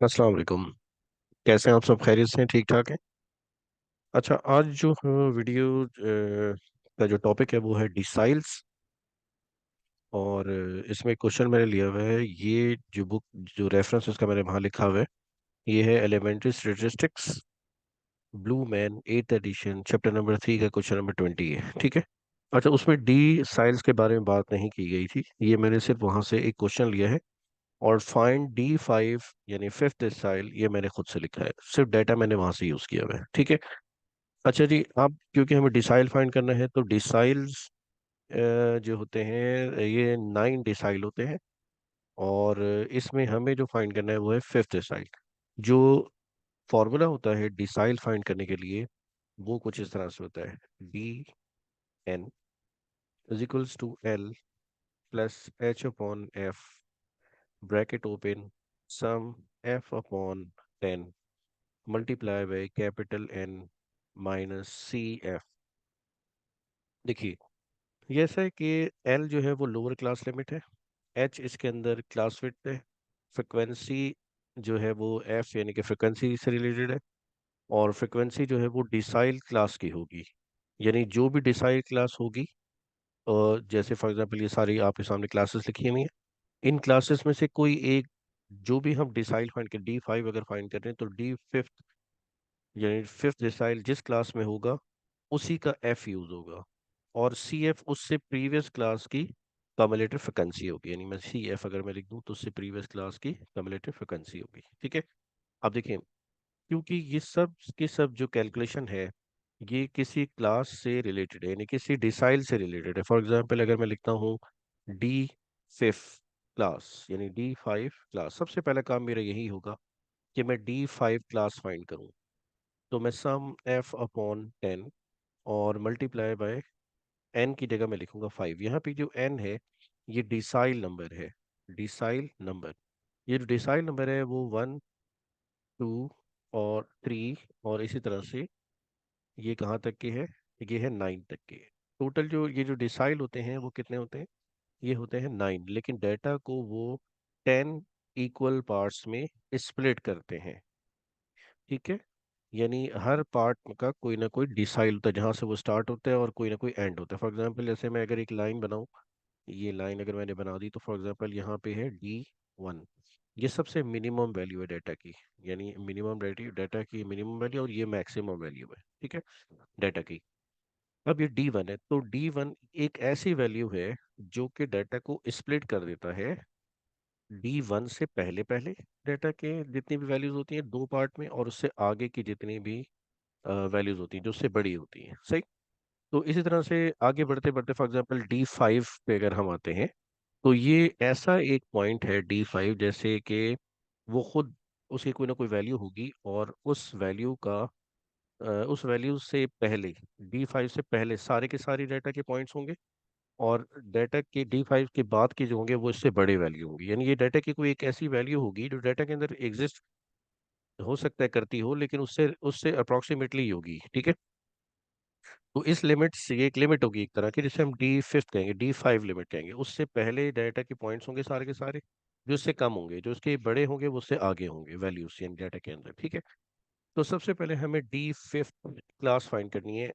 अस्सलाम वालेकुम। कैसे हैं आप? सब खैरियत से हैं? ठीक ठाक हैं? अच्छा, आज जो वीडियो का जो टॉपिक है वो है डिसाइल्स। और इसमें क्वेश्चन मैंने लिया हुआ है। ये जो बुक, जो रेफरेंस उसका मैंने वहाँ लिखा हुआ है, ये है elementary statistics, Bluman 8th edition, chapter number 3 का क्वेश्चन नंबर 20 है। ठीक है। अच्छा, उसमें डी साइल्स के बारे में बात नहीं की गई थी। ये मैंने सिर्फ वहाँ से एक क्वेश्चन लिया है। और फाइंड D5 यानी फिफ्थ डिसाइल, ये मैंने खुद से लिखा है। सिर्फ डाटा मैंने वहां से यूज किया हुआ है। ठीक है। अच्छा जी, अब क्योंकि हमें डिसाइल फाइंड करना है तो डिसाइल्स जो होते हैं ये 9 डिसाइल होते हैं। और इसमें हमें जो फाइंड करना है वो है फिफ्थ डिसाइल। जो फॉर्मूला होता है डिसाइल फाइंड करने के लिए, वो कुछ इस तरह से होता है। D n = L plus H/F, bracket open, sum F/10 multiply by capital N minus CF। देखिए, ये ऐसा है कि L जो है वो लोअर क्लास लिमिट है, H इसके अंदर क्लास विड्थ है, फ्रिक्वेंसी जो है वो F यानी कि फ्रिक्वेंसी से रिलेटेड है। और फ्रिक्वेंसी जो है वो डिसाइल क्लास की होगी। यानी जो भी डिसाइल क्लास होगी, जैसे फॉर एग्जांपल ये सारी आपके सामने क्लासेस लिखी हुई हैं, इन क्लासेस में से कोई एक, जो भी हम डिसाइल फाइंड कर D5 अगर फाइंड कर रहे हैं तो D5 यानी फिफ्थ डिसाइल जिस क्लास में होगा उसी का F यूज होगा। और CF उससे प्रीवियस क्लास की कम्युलेटिव फ्रिक्वेंसी होगी। यानी मैं CF अगर मैं लिख दूं तो उससे प्रीवियस क्लास की कम्युलेटिव फ्रिक्वेंसी होगी। ठीक है। अब देखिए, क्योंकि ये सब के सब जो कैलकुलेशन है ये किसी क्लास से रिलेटेड है, यानी किसी डिसाइल से रिलेटेड है। फॉर एग्जांपल अगर मैं लिखता हूँ D5 क्लास यानी D5 क्लास, सबसे पहला काम मेरा यही होगा कि मैं D5 क्लास फाइंड करूँ। तो मैं सम F/10 और मल्टीप्लाई बाय एन की जगह मैं लिखूंगा 5। यहाँ पे जो एन है ये डिसाइल नंबर है। डिसाइल नंबर, ये जो डिसाइल नंबर है वो 1 2 और 3, और इसी तरह से ये कहाँ तक के है? ये है 9 तक के। टोटल जो ये जो डिसाइल होते हैं वो कितने होते हैं? ये होते हैं 9, लेकिन डाटा को वो 10 इक्वल पार्ट्स में स्प्लिट करते हैं। ठीक है। यानी हर पार्ट का कोई ना कोई डिसाइल होता है, जहाँ से वो स्टार्ट होता है और कोई ना कोई एंड होता है। फॉर एग्जांपल जैसे मैं अगर एक लाइन बनाऊं, ये लाइन अगर मैंने बना दी तो फॉर एग्जांपल यहाँ पे है D1। ये सबसे मिनिमम वैल्यू है डाटा की। यानी मिनिमम डाटा की मिनिमम वैल्यू, और ये मैक्सिमम वैल्यू है। ठीक है, डाटा की। अब ये D1 है तो D1 एक ऐसी वैल्यू है जो कि डाटा को स्प्लिट कर देता है D1 से पहले पहले डाटा के जितनी भी वैल्यूज होती हैं दो पार्ट में, और उससे आगे की जितनी भी वैल्यूज होती हैं जो उससे बड़ी होती हैं। सही। तो इसी तरह से आगे बढ़ते बढ़ते फॉर एग्जांपल D5 पे अगर हम आते हैं, तो ये ऐसा एक पॉइंट है D5, जैसे कि वो खुद, उसकी कोई ना कोई वैल्यू होगी और उस वैल्यू से पहले, D5 से पहले सारे के सारे डाटा के पॉइंट्स होंगे। और डाटा के D5 के बाद के जो होंगे वो इससे बड़े वैल्यू होंगी। यानी ये डाटा की कोई एक ऐसी वैल्यू होगी जो डाटा के अंदर एग्जिस्ट हो सकता है करती हो, लेकिन उससे उससे अप्रोक्सीमेटली होगी। ठीक है। तो इस लिमिट से, ये एक लिमिट होगी एक तरह की जिसे हम D5 कहेंगे, D5 लिमिट कहेंगे। उससे पहले डाटा के पॉइंट्स होंगे सारे के सारे, जो उससे कम होंगे, जो उसके बड़े होंगे वो उससे आगे होंगे वैल्यूज यानी डाटा के अंदर। ठीक है। तो सबसे पहले हमें D5 क्लास फाइंड करनी है।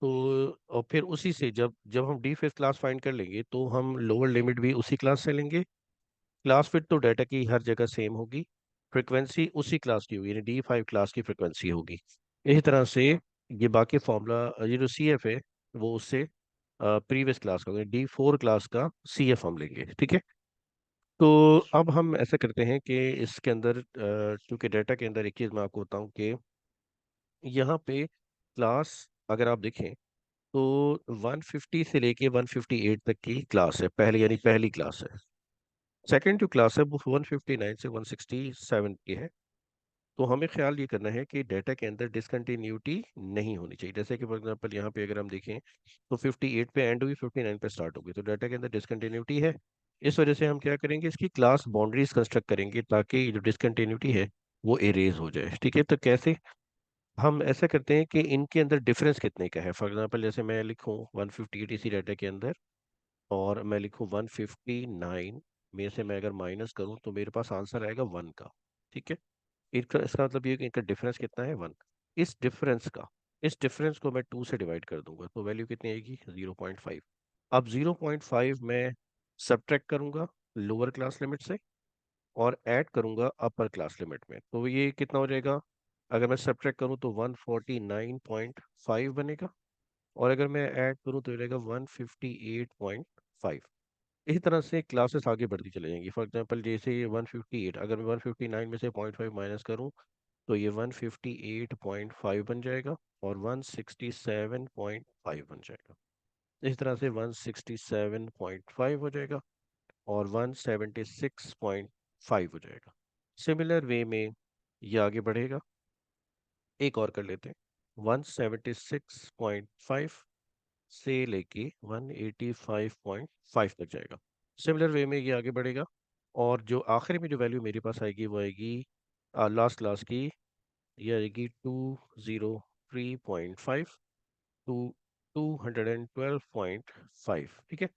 तो और फिर उसी से जब जब हम D5 क्लास फाइंड कर लेंगे तो हम लोअर लिमिट भी उसी क्लास से लेंगे। क्लास फिट तो डाटा की हर जगह सेम होगी, फ्रिक्वेंसी उसी क्लास की होगी, यानी D5 क्लास की फ्रिक्वेंसी होगी। इसी तरह से ये बाकी फॉर्मूला, ये जो CF है वो उससे प्रीवियस क्लास का होगा, D4 क्लास का CF हम लेंगे। ठीक है। तो अब हम ऐसा करते हैं कि इसके अंदर चूंकि डाटा के अंदर एक चीज़ मैं आपको बताऊं कि यहाँ पे क्लास अगर आप देखें तो 150 से लेके 158 तक की क्लास है पहले, यानी पहली क्लास है। सेकंड जो क्लास है वो 159 से 167 की है। तो हमें ख्याल ये करना है कि डाटा के अंदर डिसकंटिन्यूटी नहीं होनी चाहिए। जैसे कि फॉर एग्जांपल यहाँ पे अगर हम देखें तो 58 पे एंड हुई, 59 पे स्टार्ट होगी, तो डाटा के अंदर डिसकंटिन्यूटी है। इस वजह से हम क्या करेंगे, इसकी क्लास बाउंड्रीज कंस्ट्रक्ट करेंगे ताकि ये जो डिसकंटिन्यूटी है वो एरेज हो जाए। ठीक है। तो कैसे? हम ऐसा करते हैं कि इनके अंदर डिफरेंस कितने का है। फॉर एग्जांपल जैसे मैं लिखूं 158 इसी डाटा के अंदर, और मैं लिखूं 159 में से मैं अगर माइनस करूं तो मेरे पास आंसर आएगा 1 का। ठीक है। इनका इसका मतलब ये कि इनका डिफरेंस कितना है, 1। इस डिफरेंस का इस डिफरेंस को मैं 2 से डिवाइड कर दूंगा तो वैल्यू कितनी आएगी, 0.5। अब 0.5 मैं सब्ट्रैक्ट करूंगा लोअर क्लास लिमिट से और ऐड करूंगा अपर क्लास लिमिट में, तो ये कितना हो जाएगा। अगर मैं सब्ट्रैक्ट करूं तो 149.5 बनेगा, और अगर मैं ऐड करूं तो रहेगा 158.5। इसी तरह से क्लासेस आगे बढ़ती चली जाएंगी। फॉर एग्जांपल जैसे ये 158, अगर मैं 159 में से 0.5 माइनस करूं तो ये 158.5 बन जाएगा, और 167.5 बन जाएगा। इस तरह से 167.5 हो जाएगा, और 176.5 हो जाएगा। सिमिलर वे में ये आगे बढ़ेगा। एक और कर लेते हैं, 176.5 से लेके 185.5 तक जाएगा। सिमिलर वे में ये आगे बढ़ेगा, और जो आखिरी में जो वैल्यू मेरे पास आएगी वो आएगी लास्ट क्लास की, ये आएगी 203.5 टू 212.5। ठीक है।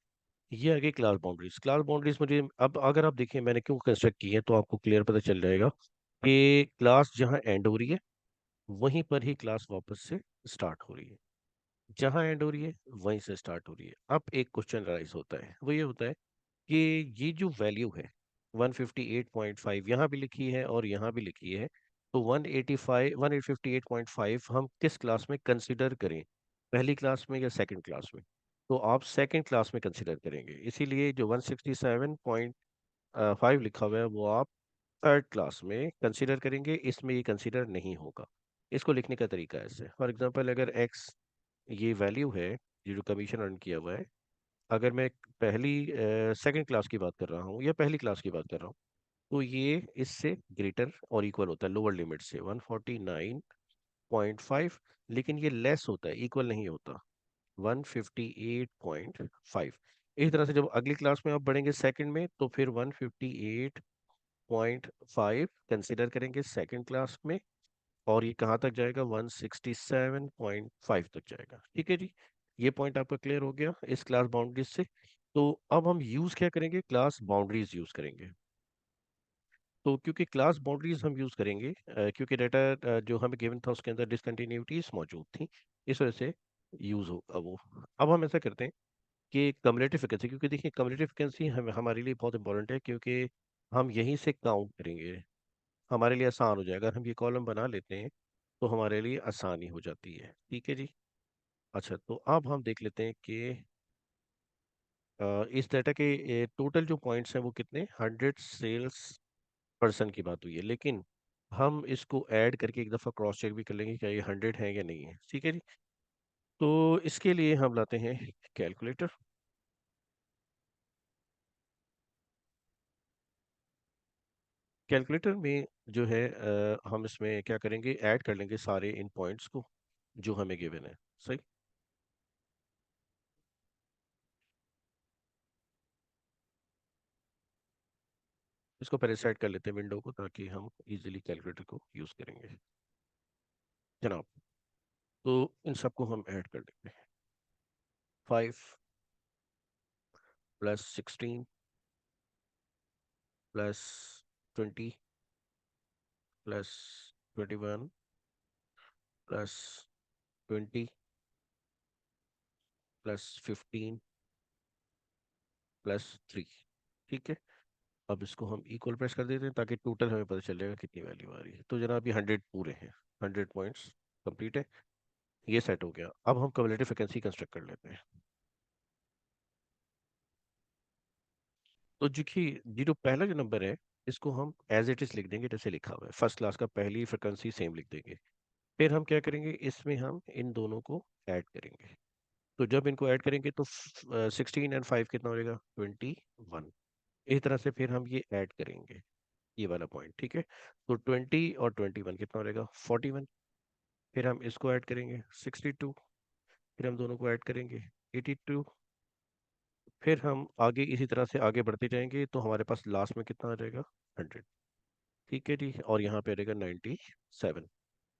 ये आगे क्लास बाउंड्रीज मुझे अब अगर आप देखिए मैंने क्यों कंस्ट्रक्ट की है तो आपको क्लियर पता चल जाएगा कि क्लास जहाँ एंड हो रही है वहीं पर ही क्लास वापस से स्टार्ट हो रही है। जहाँ एंड हो रही है वहीं से स्टार्ट हो रही है। अब एक क्वेश्चन राइज होता है, वो ये होता है कि ये जो वैल्यू है 158.5 यहाँ भी लिखी है और यहाँ भी लिखी है, तो 158 हम किस क्लास में कंसिडर करें, पहली क्लास में या सेकंड क्लास में। तो आप सेकंड क्लास में कंसिडर करेंगे, इसीलिए जो 167.5 लिखा हुआ है वो आप थर्ड क्लास में कंसिडर करेंगे, इसमें ये कंसिडर नहीं होगा। इसको लिखने का तरीका है ऐसे, फॉर एग्जांपल अगर एक्स ये वैल्यू है, ये जो कमीशन अर्न किया हुआ है, अगर मैं पहली सेकंड क्लास की बात कर रहा हूँ या पहली क्लास की बात कर रहा हूँ, तो ये इससे ग्रेटर और इक्वल होता है लोअर लिमिट से 149.5, लेकिन ये लेस होता है, इक्वल नहीं होता, 158.5। इसी तरह से जब अगली क्लास में आप बढ़ेंगे सेकंड में तो फिर 158.5 कंसिडर करेंगे सेकंड क्लास में, और ये कहाँ तक जाएगा, 167.5 तक जाएगा। ठीक है जी। ये पॉइंट आपका क्लियर हो गया इस क्लास बाउंड्रीज से। तो अब हम यूज क्या करेंगे, क्लास बाउंड्रीज यूज करेंगे। तो क्योंकि क्लास बाउंड्रीज हम यूज करेंगे क्योंकि डाटा जो हमें गिवन था उसके अंदर डिसकंटिन्यूटीज मौजूद थी, इस वजह से यूज होगा वो। अब हम ऐसा करते हैं कि कम्युलेटिव फ्रिक्वेंसी, क्योंकि देखिए कम्युलेटिव फ्रिक्वेंसी हमारे लिए बहुत इंपॉर्टेंट है, क्योंकि हम यहीं से काउंट करेंगे, हमारे लिए आसान हो जाएगा। अगर हम ये कॉलम बना लेते हैं तो हमारे लिए आसानी हो जाती है। ठीक है जी। अच्छा, तो अब हम देख लेते हैं कि इस डाटा के टोटल जो पॉइंट्स हैं वो कितने, 100 सेल्स पर्सन की बात हुई है, लेकिन हम इसको ऐड करके एक दफ़ा क्रॉस चेक भी कर लेंगे क्या ये 100 है या नहीं है। ठीक है जी। तो इसके लिए हम लाते हैं कैलकुलेटर। कैलकुलेटर में जो है हम इसमें क्या करेंगे, ऐड कर लेंगे सारे इन पॉइंट्स को जो हमें गिवन है। सही। इसको पहले सेट कर लेते हैं विंडो को, ताकि हम इजीली कैलकुलेटर को यूज़ करेंगे जनाब। तो इन सबको हम ऐड कर लेते हैं, 5 + 16 +20 +21 +20 +15 +3। ठीक है। अब इसको हम इक्वल प्रेस कर देते हैं ताकि टोटल हमें पता चल जाएगा कितनी वैल्यू आ रही है। तो जनाब ये 100 पूरे हैं, 100 पॉइंट्स कंप्लीट है। ये सेट हो गया। अब हम कम्युलेटिव फ्रिक्वेंसी कंस्ट्रक्ट कर लेते हैं। तो देखिए ये जो पहला जो नंबर है इसको हम एज इट इज लिख देंगे जैसे लिखा हुआ है, फर्स्ट क्लास का पहली फ्रिक्वेंसी सेम लिख देंगे। फिर हम क्या करेंगे, इसमें हम इन दोनों को ऐड करेंगे। तो जब इनको ऐड करेंगे तो 16 और 5 कितना हो जाएगा, 21। इस तरह से फिर हम ये ऐड करेंगे, ये वाला पॉइंट। ठीक है। तो 20 और 21 कितना हो जाएगा, 41। फिर हम इसको ऐड करेंगे 62। फिर हम दोनों को ऐड करेंगे 82। फिर हम आगे इसी तरह से आगे बढ़ते जाएंगे तो हमारे पास लास्ट में कितना आ जाएगा, 100। ठीक है जी। और यहाँ पे रहेगा 97।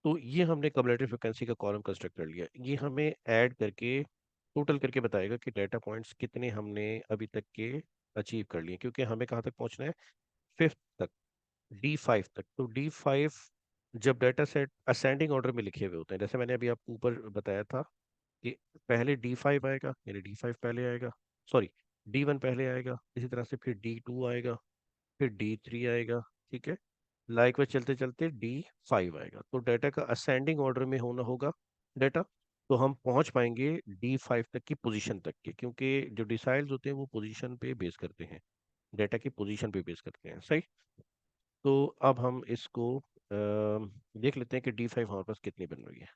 तो ये हमने कम्युलेटिव फ्रिक्वेंसी का कॉलम कंस्ट्रक्ट कर लिया। ये हमें ऐड करके टोटल करके बताएगा कि डाटा पॉइंट्स कितने हमने अभी तक के अचीव कर लिए, क्योंकि हमें कहाँ तक पहुँचना है, फिफ्थ तक। D5 तक। तो D5 जब डाटा सेट असेंडिंग ऑर्डर में लिखे हुए होते हैं, जैसे मैंने अभी आपको ऊपर बताया था कि पहले D5 आएगा, यानी D5 पहले आएगा, सॉरी D1 पहले आएगा, इसी तरह से फिर D2 आएगा, फिर D3 आएगा, ठीक है। लाइक चलते चलते D5 आएगा। तो डाटा का असेंडिंग ऑर्डर में होना होगा डाटा। तो हम पहुंच पाएंगे D5 तक की पोजीशन तक के, क्योंकि जो डिसाइल्स होते हैं वो पोजीशन पे बेस करते हैं, डाटा की पोजीशन पे बेस करते हैं, सही। तो अब हम इसको देख लेते हैं कि D5 हमारे पास कितनी बन रही है।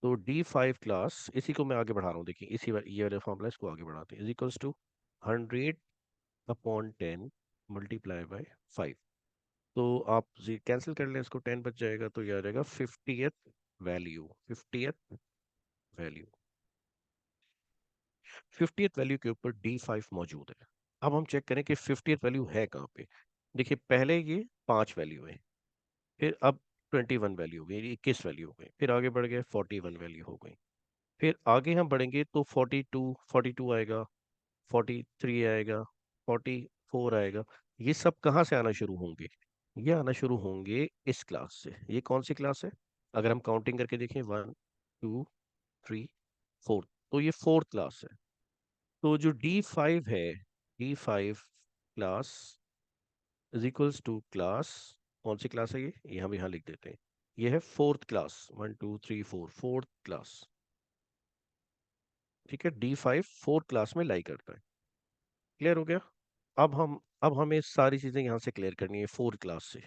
तो D5 क्लास, इसी को मैं आगे बढ़ा रहा हूँ, देखिए ये वाला फॉर्मूला, इसको आगे बढ़ाते हैं, is equals to 100/10 multiply by 5। तो आप कैंसिल कर लें इसको, 10 बच जाएगा, तो ये आ जाएगा 50th वैल्यू। 50th वैल्यू के ऊपर D5 मौजूद है। अब हम चेक करें कि 50th वैल्यू है कहाँ पे। देखिए पहले ये 5 वैल्यू है, फिर अब 21 वैल्यू हो गई, 21 वैल्यू हो गई, फिर आगे बढ़ गए 41 वैल्यू हो गई, फिर आगे हम बढ़ेंगे तो 42 आएगा, 43 आएगा, 44 आएगा। ये सब कहाँ से आना शुरू होंगे? ये आना शुरू होंगे इस क्लास से। ये कौन सी क्लास है? अगर हम काउंटिंग करके देखें, 1 2 3 4, तो ये फोर्थ क्लास है। तो जो D5 है, D5 class is equals to class, कौन सी क्लास है ये हम यहाँ लिख देते हैं, ये है फोर्थ क्लास, 1 2 3 4, फोर्थ क्लास, ठीक है। D5 फोर्थ क्लास में लाई करता है। क्लियर हो गया? अब हमें सारी चीजें यहाँ से क्लियर करनी है फोर्थ क्लास से,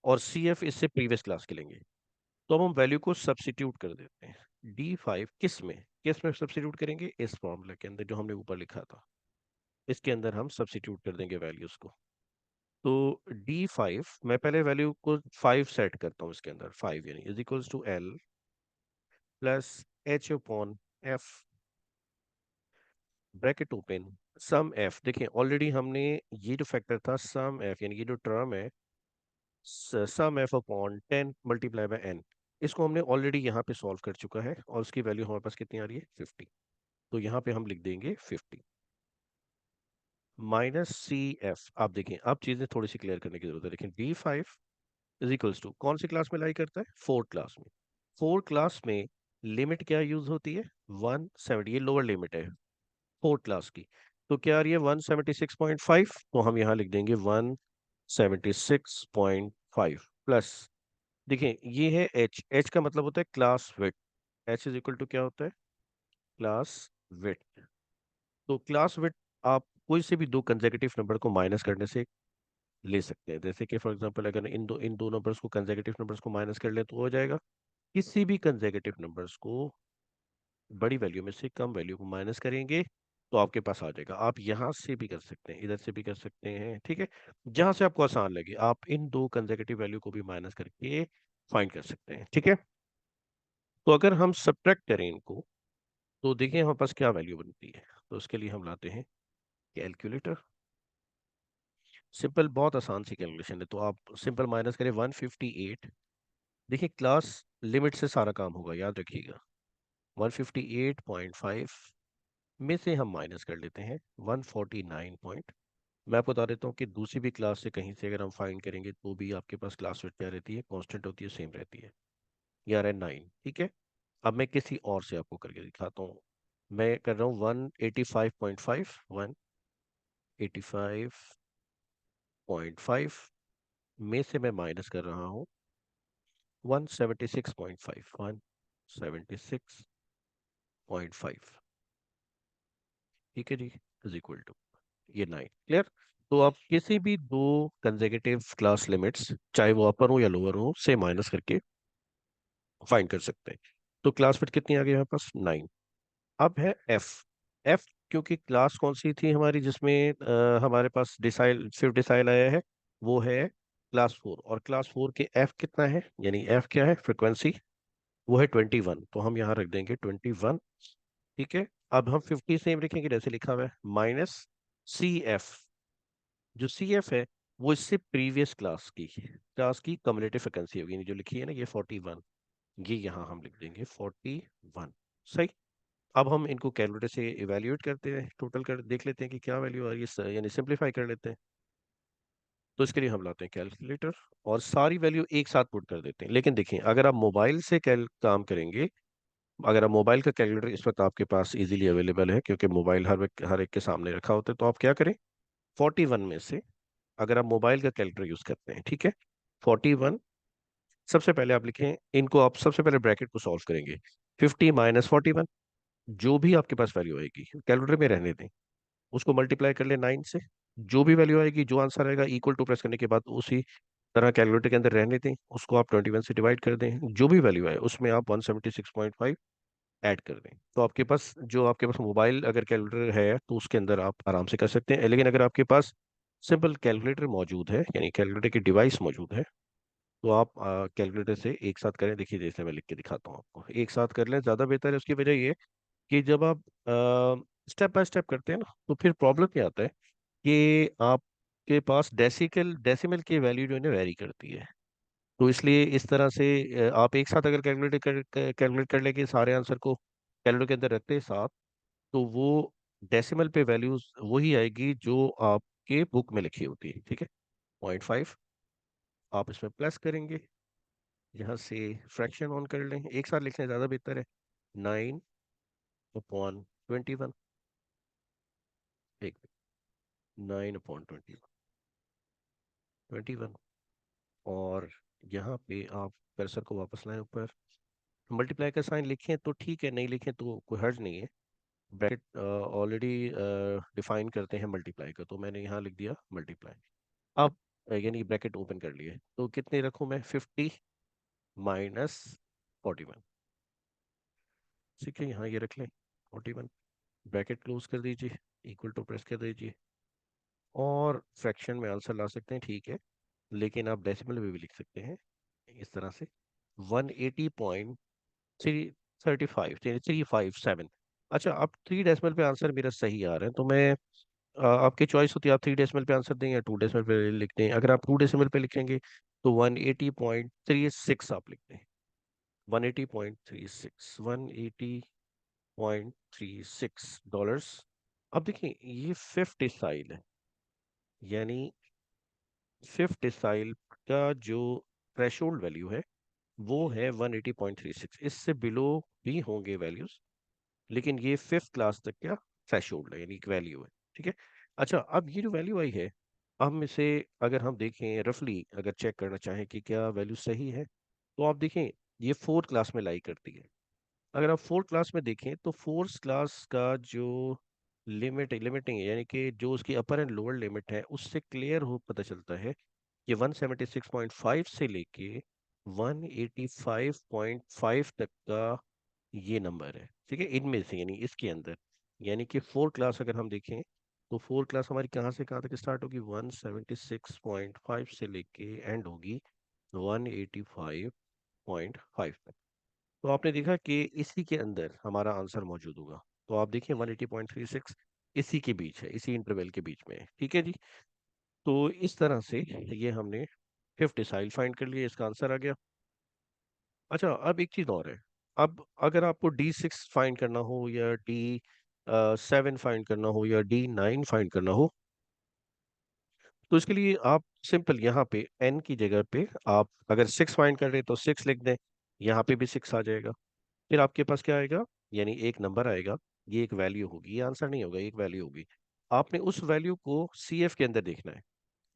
और CF इससे प्रीवियस क्लास के लेंगे। तो अब हम वैल्यू को सब्स्टिट्यूट कर देते हैं। D5 किस में सब्स्टिट्यूट करेंगे? इस फॉर्मूला के अंदर जो हमने ऊपर लिखा था, इसके अंदर हम सब्स्टिट्यूट कर देंगे वैल्यूज को। तो D5, मैं पहले वैल्यू को 5 सेट करता हूँ इसके अंदर, 5 यानी is equals to L plus H/F, bracket open, sum F। देखिए ऑलरेडी हमने ये जो फैक्टर था सम F, यानी ये जो टर्म है sum F/10 multiply bye n, इसको हमने ऑलरेडी यहाँ पे सॉल्व कर चुका है, और उसकी वैल्यू हमारे पास कितनी आ रही है? 50। तो यहाँ पे हम लिख देंगे 50 माइनस CF। आप देखें, अब चीजें थोड़ी सी क्लियर करने की जरूरत है। लेकिन D5 इज इक्वल्स टू कौन सी क्लास में लाई करता है? फोर्थ क्लास में। फोर्थ क्लास में लिमिट क्या यूज होती है? 170, ये लोअर लिमिट है फोर्थ क्लास की। तो क्या आ रही है? 176.5। तो हम यहाँ लिख देंगे 176.5 प्लस, देखिए ये है एच का मतलब होता है class width. H is equal to क्या होता है? Class width. तो क्लास विड्थ आप कोई से भी दो कंसेक्यूटिव नंबर को माइनस करने से ले सकते हैं। जैसे कि फॉर एग्जांपल अगर इन दो नंबर्स को, कंसेक्यूटिव नंबर्स को माइनस कर ले तो हो जाएगा। किसी भी कंसेक्यूटिव नंबर्स को बड़ी वैल्यू में से कम वैल्यू को माइनस करेंगे तो आपके पास आ जाएगा। आप यहाँ से भी कर सकते हैं, इधर से भी कर सकते हैं, ठीक है। जहां से आपको आसान लगे आप इन दो कंसेक्यूटिव वैल्यू को भी माइनस करके फाइंड कर सकते हैं, ठीक है। तो अगर हम सब्ट्रैक्ट करें इनको, तो देखिए हमारे पास क्या वैल्यू बनती है। तो उसके लिए हम लाते हैं कैलकुलेटर। सिंपल, बहुत आसान सी कैलकुलेशन है। तो आप सिंपल माइनस करें 158। देखिए क्लास लिमिट से सारा काम होगा, याद रखिएगा। 158.5 में से हम माइनस कर लेते हैं 149 पॉइंट। मैं आपको बता देता हूँ कि दूसरी भी क्लास से कहीं से अगर हम फाइंड करेंगे तो भी आपके पास क्लास विड्थ क्या रहती है? कांस्टेंट होती है, सेम रहती है। ये आ रहा है 9, ठीक है। अब मैं किसी और से आपको करके दिखाता हूँ। मैं कर रहा हूँ 185.5, 185.5 में से मैं माइनस कर रहा हूँ 176.5, 176.5, ठीक है जी, इज इक्वल टू ये 9। क्लियर? तो आप किसी भी दो कंसेक्यूटिव क्लास लिमिट्स, चाहे वो अपर हो या लोअर हो, से माइनस करके फाइंड कर सकते हैं। तो क्लास फिट कितनी आ गई हमारे पास? 9। अब है एफ। एफ, क्योंकि क्लास कौन सी थी हमारी जिसमें हमारे पास डिसाइल, स्विफ्ट डिसाइल आया है, वो है क्लास 4। और क्लास 4 के एफ कितना है, यानी एफ क्या है? फ्रिक्वेंसी, वो है 21। तो हम यहाँ रख देंगे 21, ठीक है। अब हम 50 सेम लिखेंगे जैसे लिखा हुआ है, माइनस CF। जो CF है वो इससे प्रीवियस क्लास की कम्युलेटिव फ्रिक्वेंसी होगी, यानी जो लिखी है ना ये 41, ये यहाँ हम लिख देंगे 41, सही। अब हम इनको कैलकुलेटर से इवेल्युएट करते हैं, टोटल कर देख लेते हैं कि क्या वैल्यू आ रही है, यानी सिंप्लीफाई कर लेते हैं। तो इसके लिए हम लाते हैं कैलकुलेटर और सारी वैल्यू एक साथ पुट कर देते हैं। लेकिन देखिए, अगर आप मोबाइल से कैल काम करेंगे, अगर आप मोबाइल का कैलकुलेटर इस वक्त आपके पास इजीली अवेलेबल है, क्योंकि मोबाइल हर एक के सामने रखा होता है, तो आप क्या करें, 41 में से अगर आप मोबाइल का कैलकुलेटर यूज करते हैं, ठीक है, 41, सबसे पहले आप लिखें इनको, आप सबसे पहले ब्रैकेट को सॉल्व करेंगे। 50 - 41, जो भी आपके पास वैल्यू आएगी कैलकुलेटर में रहने दें, उसको मल्टीप्लाई कर ले 9 से। जो भी वैल्यू आएगी, जो आंसर आएगा, इक्वल टू प्रेस करने के बाद उसी तरह कैलकुलेटर के अंदर रहने दें, उसको आप 21 से डिवाइड कर दें, जो भी वैल्यू आए उसमें आप 176.5 ऐड कर दें। तो आपके पास, जो आपके पास मोबाइल अगर कैलकुलेटर है तो उसके अंदर आप आराम से कर सकते हैं। लेकिन अगर आपके पास सिंपल कैलकुलेटर मौजूद है, यानी कैलकुलेटर की डिवाइस मौजूद है, तो आप कैलकुलेटर से एक साथ करें। देखिए, जैसे मैं लिख के दिखाता हूँ आपको, एक साथ कर लें, ज़्यादा बेहतर है। उसकी वजह ये कि जब आप स्टेप बाय स्टेप करते हैं ना, तो फिर प्रॉब्लम क्या आता है कि आपके पास डेसिमल की वैल्यू जो है ना वेरी करती है। तो इसलिए इस तरह से आप एक साथ अगर कैलकुलेट कर लेंगे सारे आंसर को कैलकुलेटर के अंदर रखते हैं साथ, तो वो डेसिमल पे वैल्यूज वही आएगी जो आपके बुक में लिखी होती है, ठीक है। 0.5 आप इसमें प्लस करेंगे, यहाँ से फ्रैक्शन ऑन कर लें, एक साथ लिखना ज़्यादा बेहतर है। 9/21, एक 9/21, और यहाँ पे आप कर्सर को वापस लाएं ऊपर, मल्टीप्लाई का साइन लिखें तो ठीक है, नहीं लिखें तो कोई हर्ज नहीं है। ब्रैकेट ऑलरेडी डिफाइन करते हैं मल्टीप्लाई का, तो मैंने यहाँ लिख दिया मल्टीप्लाई। अब यानी ब्रैकेट ओपन कर लिए, तो कितने रखूँ मैं, 50 - 41, ठीक है, यहाँ ये रख लें 41, ब्रैकेट क्लोज कर दीजिए, इक्वल टू प्रेस कर दीजिए, और फ्रैक्शन में आंसर ला सकते हैं, ठीक है, लेकिन आप डेसिमल में भी लिख सकते हैं इस तरह से, 180.357। अच्छा, अब 3 डेसिमल पे आंसर मेरा सही आ रहा है, तो मैं आपकी चॉइस होती है, आप 3 डेसिमल पे आंसर दें या 2 डेसिमल पे लिख दें। अगर आप 2 डेसिमल पे लिखेंगे तो 180.36 आप लिख दें, 180.36 अब देखिए, ये फिफ्थ डिसाइल है, यानी फिफ्थ डिसाइल का जो थ्रेशोल्ड वैल्यू है वो है 180.36। इससे बिलो भी होंगे वैल्यूज, लेकिन ये फिफ्थ क्लास तक का थ्रेशोल्ड है, यानी एक वैल्यू है, ठीक है। अच्छा, अब ये जो वैल्यू आई है, हम इसे, अगर हम देखें रफली, अगर चेक करना चाहें कि क्या वैल्यू सही है, तो आप देखें ये फोर्थ क्लास में लाई करती है। अगर आप फोर्थ क्लास में देखें तो फोर्थ क्लास का जो लिमिटिंग है, यानी कि जो उसकी अपर एंड लोअर लिमिट है, उससे क्लियर हो पता चलता है कि 176.5 से लेके 185.5 तक का ये नंबर है, ठीक है, इनमें से, यानी इसके अंदर, यानी कि फोर क्लास अगर हम देखें, तो फोर क्लास हमारी कहाँ से कहाँ तक स्टार्ट होगी, 176.5 से लेके एंड होगी 185.5 तक। तो आपने देखा कि इसी के अंदर हमारा आंसर मौजूद होगा। तो आप देखिए 180.36 इसी के बीच है, इसी इंटरवल के बीच में है, ठीक है जी। तो इस तरह से ये हमने फिफ्थ डिसाइल फाइंड कर लिया, इसका आंसर आ गया। अच्छा, अब एक चीज़ और है। अब अगर आपको D6 फाइंड करना हो, या D7 फाइंड करना हो, या D9 फाइंड करना हो, तो इसके लिए आप सिंपल यहाँ पे n की जगह पे आप अगर 6 फाइंड कर रहे हैं तो 6 लिख दें, यहाँ पे भी 6 आ जाएगा। फिर आपके पास क्या आएगा, यानी एक नंबर आएगा, ये एक वैल्यू होगी, ये आंसर नहीं होगा, एक वैल्यू होगी। आपने उस वैल्यू को CF के अंदर देखना है,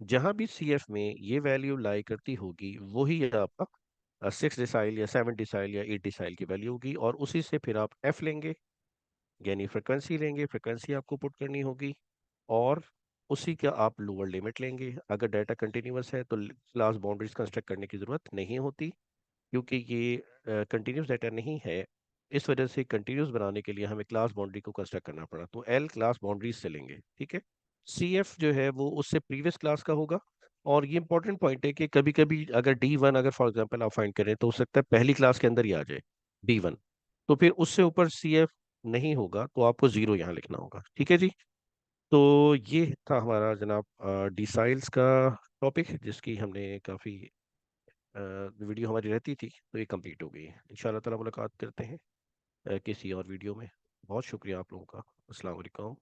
जहां भी CF में ये वैल्यू लाई करती होगी वही आपका 6 डिसाइल या 7 डिसाइल या 8 डिसाइल की वैल्यू होगी, और उसी से फिर आप F लेंगे, यानी फ्रिक्वेंसी लेंगे, फ्रिक्वेंसी आपको पुट करनी होगी, और उसी का आप लोअर लिमिट लेंगे। अगर डाटा कंटिन्यूअस है तो क्लास बाउंड्रीज कंस्ट्रक्ट करने की ज़रूरत नहीं होती, क्योंकि ये कंटिन्यूस डाटा नहीं है। इस वजह से कंटिन्यूस बनाने के लिए हमें क्लास बाउंड्री को कंस्ट्रक्ट करना पड़ा, तो L क्लास बाउंड्रीज से लेंगे, ठीक है। CF जो है वो उससे प्रीवियस क्लास का होगा। और ये इंपॉर्टेंट पॉइंट है कि कभी कभी अगर D1 अगर फॉर एग्जांपल आप फाइंड करें, तो हो सकता है पहली क्लास के अंदर ही आ जाए D1, तो फिर उससे ऊपर CF नहीं होगा, तो आपको 0 यहाँ लिखना होगा, ठीक है जी। तो ये था हमारा जनाब डिसाइल्स का टॉपिक, जिसकी हमने काफ़ी वीडियो हमारी रहती थी, तो ये कंप्लीट हो गई है। इंशाल्लाह ताला मुलाकात करते हैं किसी और वीडियो में। बहुत शुक्रिया आप लोगों का। अस्सलाम वालेकुम,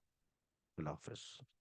अल्लाह हाफ़िज़।